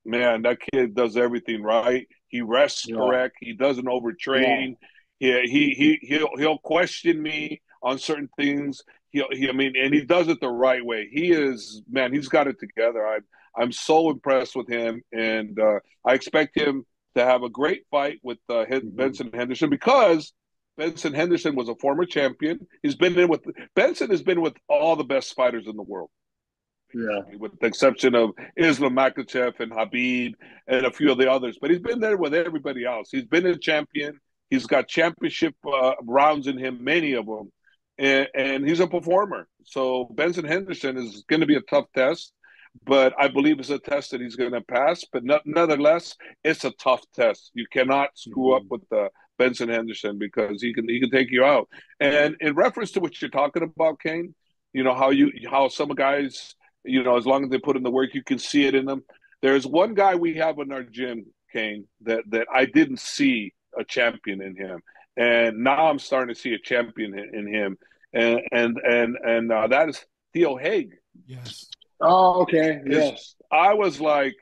Speaker 3: man, that kid does everything right. He rests correct. He doesn't overtrain. He'll question me on certain things. And he does it the right way. He's got it together. I'm so impressed with him, and I expect him to have a great fight with Benson Henderson because Benson Henderson was a former champion. Benson has been with all the best fighters in the world.
Speaker 4: Yeah.
Speaker 3: With the exception of Islam Makhachev and Habib and a few of the others. But he's been there with everybody else. He's been a champion. He's got championship rounds in him, many of them. And he's a performer. So Benson Henderson is going to be a tough test, but I believe it's a test that he's going to pass. But nonetheless, it's a tough test. You cannot screw up with Benson Henderson because he can take you out. And in reference to what you're talking about, Kane, you know how some guys, as long as they put in the work, you can see it in them. There's one guy we have in our gym, Kane, that I didn't see a champion in him, and now I'm starting to see a champion in him, and that is Theo Hague.
Speaker 2: Yes.
Speaker 4: Oh, okay. Yes.
Speaker 3: I was like,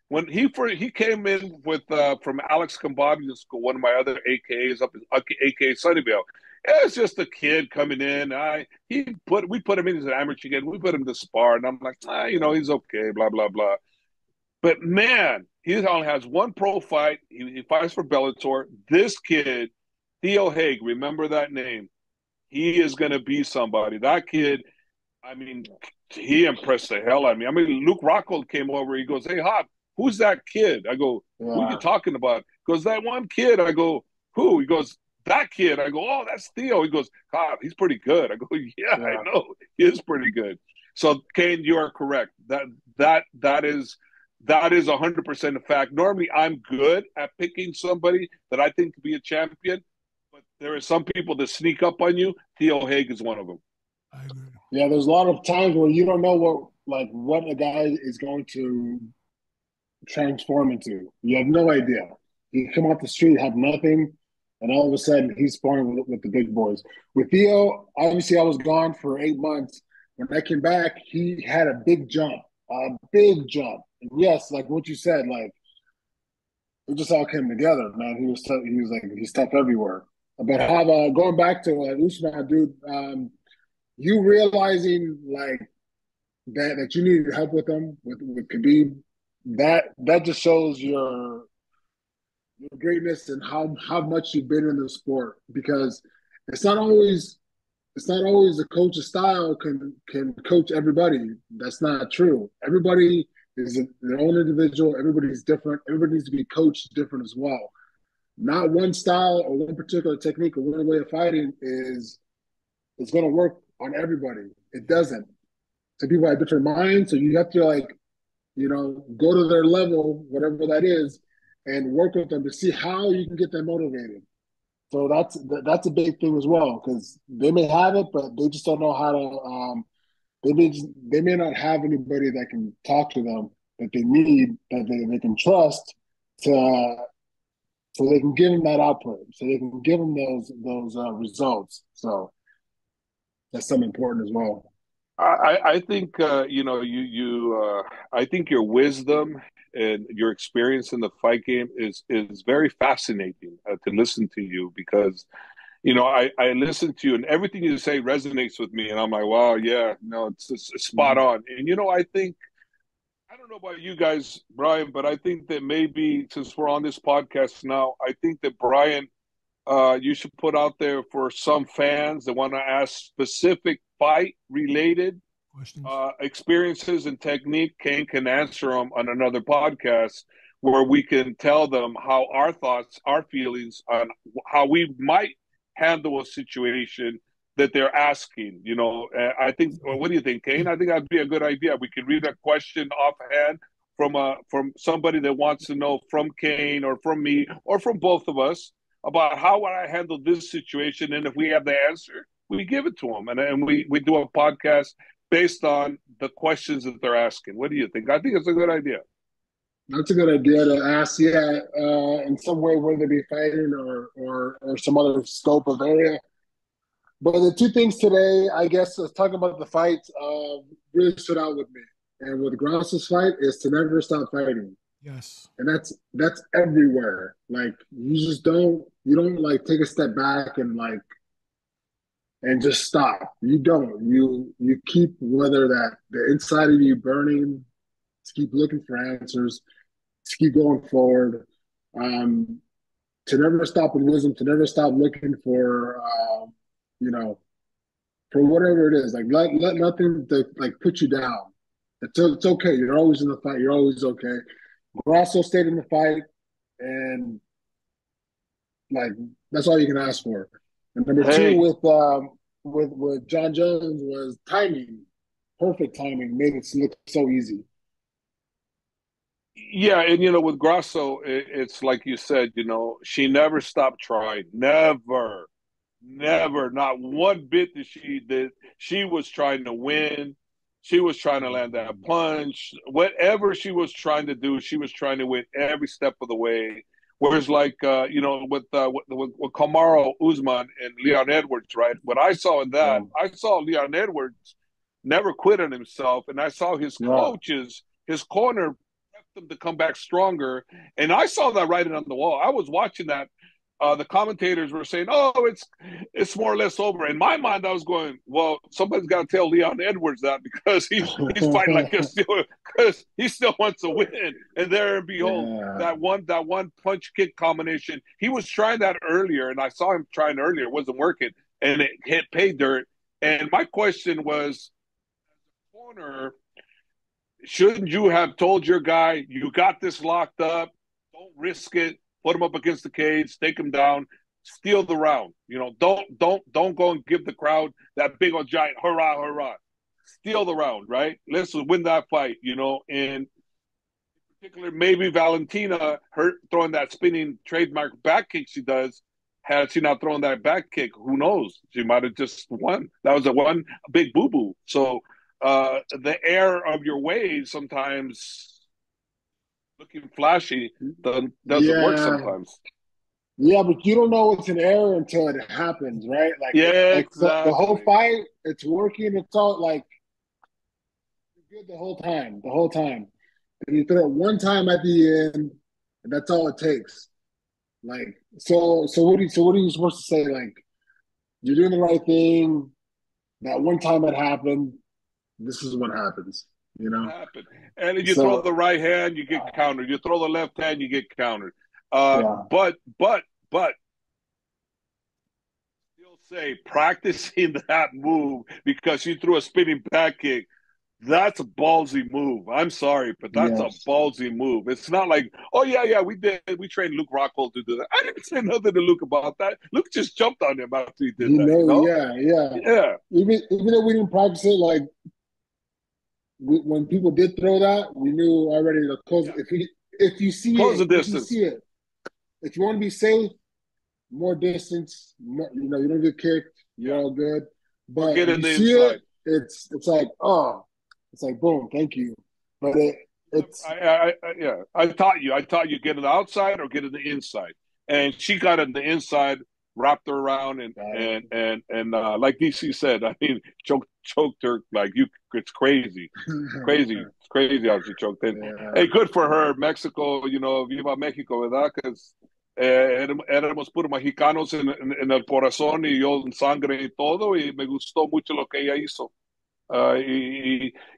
Speaker 3: when he came in with from Alex Kambabi's school, one of my other AKAs up in AKA Sunnyvale. It's just a kid coming in. We put him in as an amateur kid. We put him to spar, and I'm like, he's okay, blah blah blah. But man, he only has one pro fight. He fights for Bellator. This kid, Theo Hague, remember that name. He is going to be somebody. That kid, I mean, he impressed the hell out of me. I mean, Luke Rockhold came over. He goes, "Hey, Hop, who's that kid?" I go, "Who are you talking about?" He goes, "That one kid." I go, "Who?" He goes, "That kid." I go, "Oh, that's Theo." He goes, "Hop, he's pretty good." I go, yeah, I know. He is pretty good. So, Kane, you are correct. That is 100% a fact. Normally, I'm good at picking somebody that I think could be a champion, but there are some people that sneak up on you. Theo Hague is one of them.
Speaker 2: I agree.
Speaker 4: Yeah, there's a lot of times where you don't know what a guy is going to transform into. You have no idea. You come off the street, have nothing, and all of a sudden he's sparring with the big boys. With Theo, obviously I was gone for 8 months. When I came back, he had a big jump. And yes, like what you said, like it just all came together, man. He was tough. He's tough everywhere. But going back to Usman, dude, you realizing like that you needed help with him with Khabib, that just shows your greatness and how much you've been in the sport, because it's not always the coach's style can coach everybody. That's not true. Everybody is their own individual. Everybody's different. Everybody needs to be coached different as well. Not one style or one particular technique or one way of fighting is going to work on everybody. It doesn't. Some people have different minds, so you have to go to their level, whatever that is, and work with them to see how you can get them motivated. So that's a big thing as well, because they may have it, but they just don't know how to. They may not have anybody that can talk to them that they need, that they can trust, to so they can give them that output, so they can give them those results. So that's something important as well.
Speaker 3: I think I think your wisdom and your experience in the fight game is very fascinating to listen to you because I listen to you and everything you say resonates with me and I'm like, wow, yeah, no, it's spot
Speaker 4: Mhm.
Speaker 3: on. And I think I don't know about you guys, Brian, but I think that maybe since we're on this podcast now, I think that Brian, you should put out there for some fans that want to ask specific fight related
Speaker 2: Questions.
Speaker 3: experiences and technique. Cain can answer them on another podcast where we can tell them how our thoughts, our feelings on how we might handle a situation that they're asking. I think. Well, what do you think, Cain? I think that'd be a good idea. We could read a question offhand from somebody that wants to know from Cain or from me or from both of us about how would I handle this situation, and if we have the answer, we give it to them, and we do a podcast based on the questions that they're asking. What do you think? I think it's a good idea.
Speaker 4: That's a good idea to ask, yeah, in some way, whether they be fighting or some other scope of area. But the two things today, I guess, talking about the fights, really stood out with me. And with Grosso's fight is to never stop fighting.
Speaker 2: Yes.
Speaker 4: And that's everywhere. Like you don't like take a step back and just stop. You don't. You keep whether that the inside of you burning, to keep looking for answers, to keep going forward, um, to never stop in wisdom, to never stop looking for you know, for whatever it is. Like let nothing to, like put you down. It's okay. You're always in the fight. You're always okay. Grasso stayed in the fight, and like that's all you can ask for. And number two
Speaker 3: Hey,
Speaker 4: with John Jones was timing, perfect timing, made it look so easy.
Speaker 3: yeah, and with Grasso, it's like you said. She never stopped trying. Never, never, not one bit that she was trying to win. She was trying to land that punch. Whatever she was trying to do, she was trying to win every step of the way. Whereas, like with Kamaru Usman and Leon Edwards, right? What I saw in that,
Speaker 4: Yeah,
Speaker 3: I saw Leon Edwards never quit on himself, and I saw his
Speaker 4: yeah,
Speaker 3: coaches, his corner, kept him to come back stronger. And I saw that writing on the wall. I was watching that the commentators were saying, "Oh, it's more or less over." In my mind, I was going, "Well, somebody's got to tell Leon Edwards that because he's fighting like this still because he still wants to win." And there and behold,
Speaker 4: yeah,
Speaker 3: that one punch kick combination, he was trying that earlier, and I saw him trying earlier. It wasn't working, and it hit pay dirt. And my question was, corner, shouldn't you have told your guy, you got this locked up, don't risk it, put him up against the cage, take him down, steal the round. Don't go and give the crowd that big old giant hurrah, hurrah. Steal the round, right? Let's win that fight, in particular, maybe Valentina, her throwing that spinning trademark back kick she does, had she not thrown that back kick, who knows? She might have just won. That was a one big boo boo. So the air of your ways sometimes looking flashy doesn't work
Speaker 4: yeah,
Speaker 3: sometimes.
Speaker 4: yeah. But you don't know it's an error until it happens, right? Like
Speaker 3: Yeah,
Speaker 4: like the whole
Speaker 3: exactly.
Speaker 4: fight, it's working. It's all like you're good the whole time, the whole time. And you throw it one time at the end, and that's all it takes. Like so what are you supposed to say? Like you're doing the right thing. That one time it happened. This is what happens. You
Speaker 3: What
Speaker 4: know.
Speaker 3: happened? And if you throw
Speaker 4: So
Speaker 3: the right hand, you get countered. You throw the left hand, you get countered.
Speaker 4: yeah,
Speaker 3: But still say practicing that move because you threw a spinning back kick. That's a ballsy move. I'm sorry, but that's a
Speaker 4: yes.
Speaker 3: ballsy move. It's not like, oh yeah, we did. We trained Luke Rockhold to do that. I didn't say nothing to Luke about that. Luke just jumped on him after he did that.
Speaker 4: Yeah, yeah.
Speaker 3: Yeah,
Speaker 4: Even though we didn't practice it, like when people did throw that, we knew already the close.
Speaker 3: yeah. Close the
Speaker 4: If you
Speaker 3: distance.
Speaker 4: see it, if you want to be safe, more distance. More, you don't get kicked. You're
Speaker 3: Yeah,
Speaker 4: all good.
Speaker 3: or
Speaker 4: But
Speaker 3: get
Speaker 4: if
Speaker 3: in
Speaker 4: you
Speaker 3: the
Speaker 4: see it,
Speaker 3: inside.
Speaker 4: it's like it's like boom, thank you. But it's
Speaker 3: Yeah. I taught you. Get in the outside or get in the inside. And she got in the inside wrapped her around, and like DC said, I mean, choked her like you. It's crazy, it's crazy how she choked in.
Speaker 4: Yeah.
Speaker 3: Hey, good for her, Mexico. You know, viva Mexico, ¿verdad? Because éramos puros mexicanos en el corazón y yo en sangre y todo, y me gustó mucho lo que ella hizo.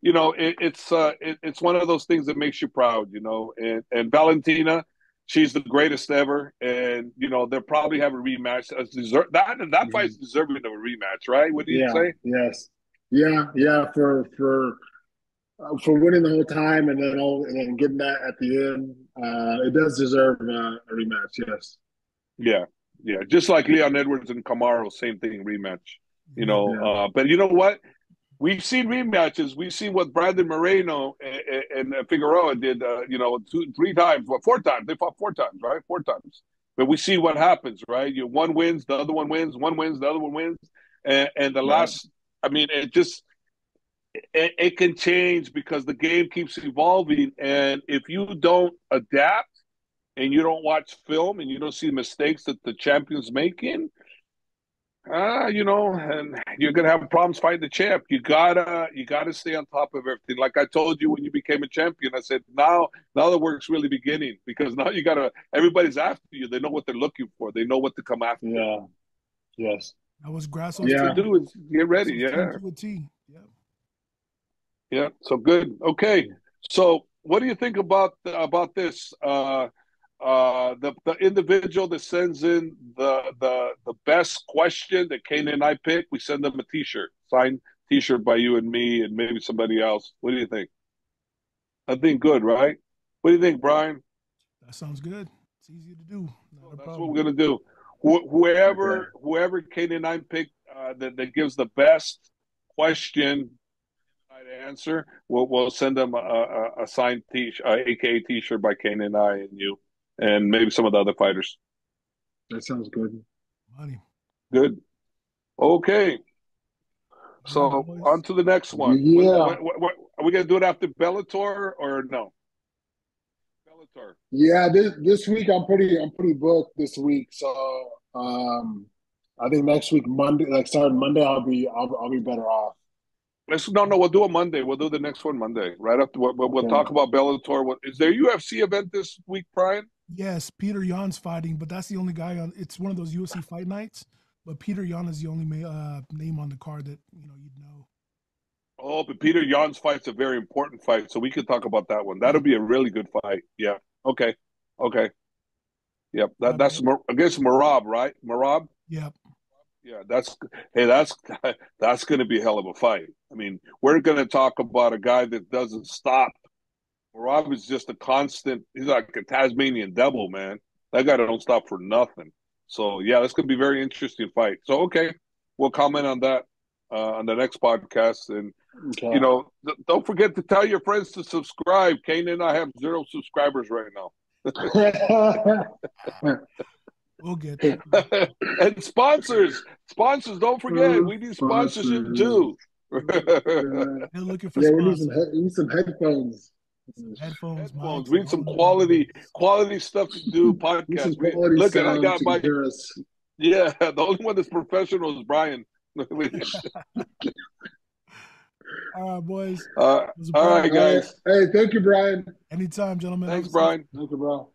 Speaker 3: You know, it's one of those things that makes you proud, you know. And Valentina, she's the greatest ever, and you know they'll probably have a rematch. That fight's deserving of a rematch, right? What do you say?
Speaker 4: Yes. Yeah. For winning the whole time and then getting that at the end, it does deserve a rematch. Yes.
Speaker 3: Yeah. Just like Leon Edwards and Kamaru, same thing, rematch. You know, but you know what? We've seen rematches. We've seen what Brandon Moreno and Figueroa did, you know, 4 times. They fought 4 times, right? 4 times. But we see what happens, right? One wins, the other one wins, one wins, the other one wins. And the last, I mean, it can change because the game keeps evolving. And if you don't adapt and you don't watch film and you don't see mistakes that the champion's making, you know, and you're gonna have problems fighting the champ. You gotta stay on top of everything. Like I told you when you became a champion, I said now the work's really beginning because now everybody's after you. They know what they're looking for. They know what to come after.
Speaker 4: Yeah. Yes.
Speaker 2: That was Grasso's
Speaker 3: to do is get ready. Yeah.
Speaker 2: To a T. Yeah.
Speaker 3: Yeah. So good. Okay. So what do you think about this? The individual that sends in the best question that Cain and I pick, we send them a T-shirt, signed T-shirt by you and me, and maybe somebody else. What do you think? I think good, right? What do you think, Brian?
Speaker 2: That sounds good. It's easy to do.
Speaker 3: That's what we're gonna do. Whoever Cain and I pick that gives the best question to answer, we'll send them a signed T-shirt, aka T-shirt by Cain and I and you. And maybe some of the other fighters.
Speaker 4: That sounds good.
Speaker 2: Money.
Speaker 3: Good. Okay. So on to the next one.
Speaker 4: Yeah.
Speaker 3: What, are we gonna do it after Bellator or no? Bellator.
Speaker 4: Yeah, this week I'm pretty booked this week. So I think next week Monday, like starting Monday, I'll be better off.
Speaker 3: We'll do a Monday. We'll do the next one Monday, right after. We'll talk about Bellator. Is there a UFC event this week, Brian?
Speaker 2: Yes, Peter Yan's fighting, but that's the only guy on. It's one of those UFC fight nights, but Peter Yan is the only name on the card that you'd know.
Speaker 3: Oh, but Peter Yan's fight's a very important fight, so we could talk about that one. That'll be a really good fight. Yeah. Okay. Yep. That's against Merab, right? Merab.
Speaker 2: Yep.
Speaker 3: Yeah. That's going to be a hell of a fight. I mean, we're going to talk about a guy that doesn't stop. Rob is just a constant. He's like a Tasmanian devil, man. That guy don't stop for nothing. So yeah, that's gonna be a very interesting fight. So okay, we'll comment on that on the next podcast. And you know, don't forget to tell your friends to subscribe. Cain and I have 0 subscribers right now.
Speaker 2: We'll get there.
Speaker 3: And sponsors, don't forget, we need sponsorship too.
Speaker 2: They're looking for
Speaker 4: sponsors. We need some headphones.
Speaker 2: Headphones.
Speaker 3: We need some quality stuff to do. Podcast. Look, I got my. Yeah, the only one that's professional is Brian.
Speaker 2: All right, boys.
Speaker 3: All right, guys.
Speaker 4: Hey, thank you, Brian.
Speaker 2: Anytime, gentlemen.
Speaker 3: Thanks, Brian.
Speaker 4: Thank you, bro.